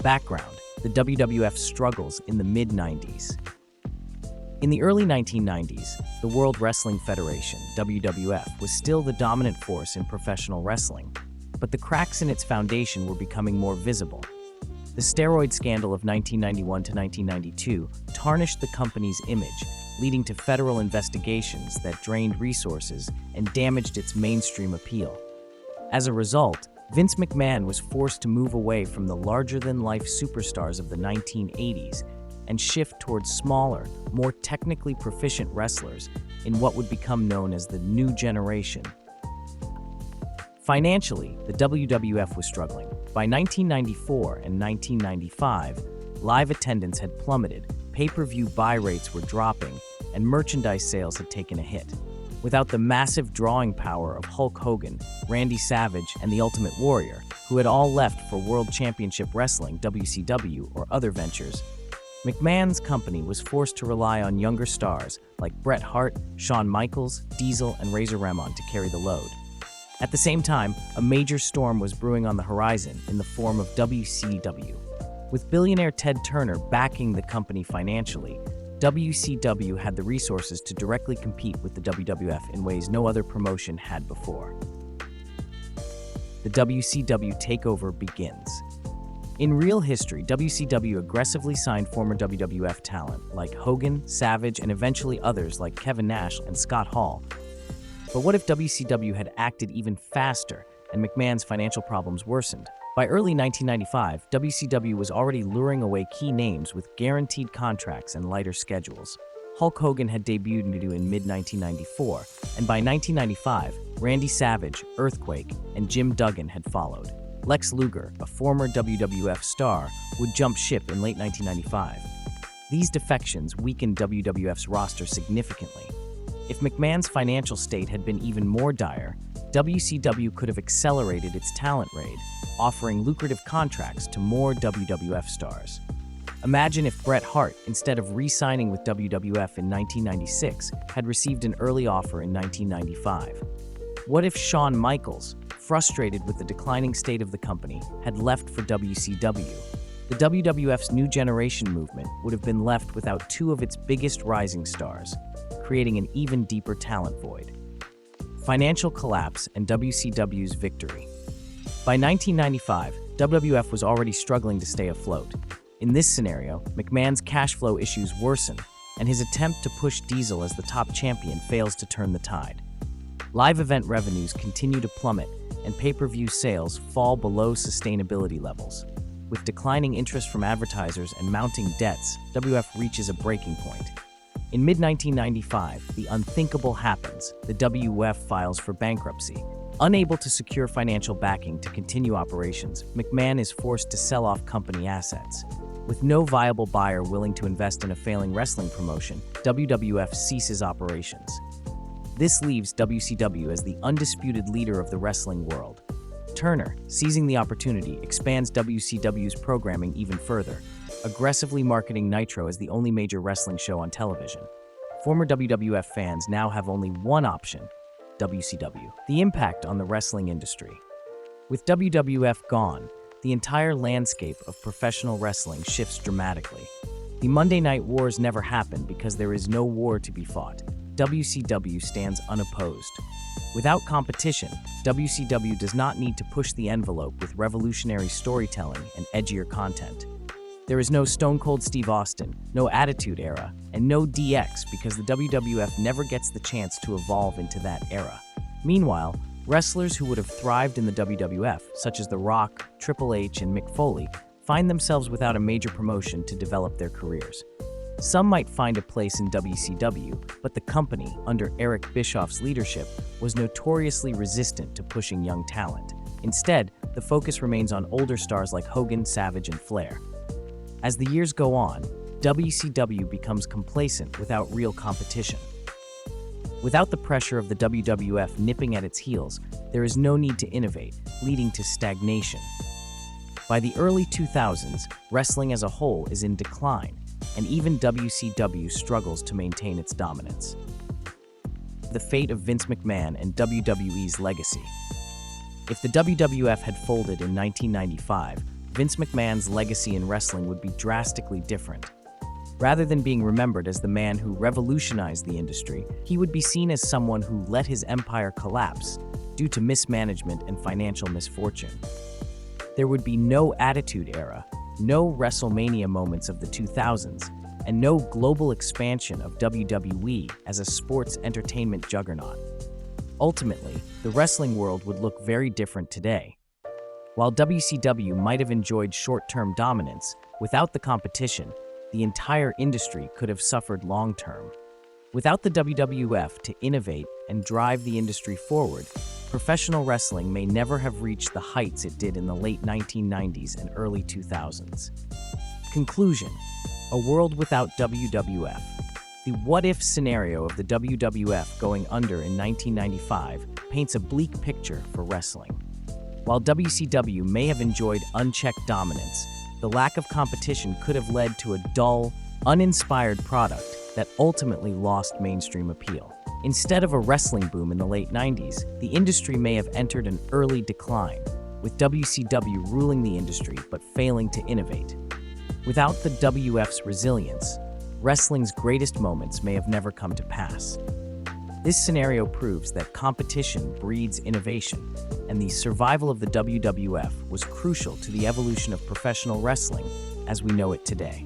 Background: the WWF struggles in the mid-90s. In the early 1990s, the World Wrestling Federation, WWF, was still the dominant force in professional wrestling, but the cracks in its foundation were becoming more visible. The steroid scandal of 1991 to 1992 tarnished the company's image, leading to federal investigations that drained resources and damaged its mainstream appeal. As a result, Vince McMahon was forced to move away from the larger-than-life superstars of the 1980s and shift towards smaller, more technically proficient wrestlers in what would become known as the New Generation. Financially, the WWF was struggling. By 1994 and 1995, live attendance had plummeted, pay-per-view buy rates were dropping, and merchandise sales had taken a hit. Without the massive drawing power of Hulk Hogan, Randy Savage, and the Ultimate Warrior, who had all left for World Championship Wrestling, WCW, or other ventures, McMahon's company was forced to rely on younger stars like Bret Hart, Shawn Michaels, Diesel, and Razor Ramon to carry the load. At the same time, a major storm was brewing on the horizon in the form of WCW. With billionaire Ted Turner backing the company financially, WCW had the resources to directly compete with the WWF in ways no other promotion had before. The WCW takeover begins. In real history, WCW aggressively signed former WWF talent like Hogan, Savage, and eventually others like Kevin Nash and Scott Hall. But what if WCW had acted even faster and McMahon's financial problems worsened? By early 1995, WCW was already luring away key names with guaranteed contracts and lighter schedules. Hulk Hogan had debuted in mid-1994, and by 1995, Randy Savage, Earthquake, and Jim Duggan had followed. Lex Luger, a former WWF star, would jump ship in late 1995. These defections weakened WWF's roster significantly. If McMahon's financial state had been even more dire, WCW could have accelerated its talent raid, offering lucrative contracts to more WWF stars. Imagine if Bret Hart, instead of re-signing with WWF in 1996, had received an early offer in 1995. What if Shawn Michaels, frustrated with the declining state of the company, had left for WCW? The WWF's New Generation movement would have been left without two of its biggest rising stars, creating an even deeper talent void. Financial collapse and WCW's victory. By 1995, WWF was already struggling to stay afloat. In this scenario, McMahon's cash flow issues worsen, and his attempt to push Diesel as the top champion fails to turn the tide. Live event revenues continue to plummet, and pay-per-view sales fall below sustainability levels. With declining interest from advertisers and mounting debts, WWF reaches a breaking point. In mid-1995, the unthinkable happens. The WWF files for bankruptcy. Unable to secure financial backing to continue operations, McMahon is forced to sell off company assets. With no viable buyer willing to invest in a failing wrestling promotion, WWF ceases operations. This leaves WCW as the undisputed leader of the wrestling world. Turner, seizing the opportunity, expands WCW's programming even further, aggressively marketing Nitro as the only major wrestling show on television. Former WWF fans now have only one option: WCW. The impact on the wrestling industry. With WWF gone, the entire landscape of professional wrestling shifts dramatically. The Monday Night Wars never happen because there is no war to be fought. WCW stands unopposed. Without competition, WCW does not need to push the envelope with revolutionary storytelling and edgier content. There is no Stone Cold Steve Austin, no Attitude Era, and no DX because the WWF never gets the chance to evolve into that era. Meanwhile, wrestlers who would have thrived in the WWF, such as The Rock, Triple H, and Mick Foley, find themselves without a major promotion to develop their careers. Some might find a place in WCW, but the company, under Eric Bischoff's leadership, was notoriously resistant to pushing young talent. Instead, the focus remains on older stars like Hogan, Savage, and Flair. As the years go on, WCW becomes complacent without real competition. Without the pressure of the WWF nipping at its heels, there is no need to innovate, leading to stagnation. By the early 2000s, wrestling as a whole is in decline, and even WCW struggles to maintain its dominance. The fate of Vince McMahon and WWE's legacy. If the WWF had folded in 1995, Vince McMahon's legacy in wrestling would be drastically different. Rather than being remembered as the man who revolutionized the industry, he would be seen as someone who let his empire collapse due to mismanagement and financial misfortune. There would be no Attitude Era, no WrestleMania moments of the 2000s, and no global expansion of WWE as a sports entertainment juggernaut. Ultimately, the wrestling world would look very different today. While WCW might have enjoyed short-term dominance, without the competition, the entire industry could have suffered long-term. Without the WWF to innovate and drive the industry forward, professional wrestling may never have reached the heights it did in the late 1990s and early 2000s. Conclusion: a world without WWF. The what-if scenario of the WWF going under in 1995 paints a bleak picture for wrestling. While WCW may have enjoyed unchecked dominance, the lack of competition could have led to a dull, uninspired product that ultimately lost mainstream appeal. Instead of a wrestling boom in the late 90s, the industry may have entered an early decline, with WCW ruling the industry but failing to innovate. Without the WWF's resilience, wrestling's greatest moments may have never come to pass. This scenario proves that competition breeds innovation, and the survival of the WWF was crucial to the evolution of professional wrestling as we know it today.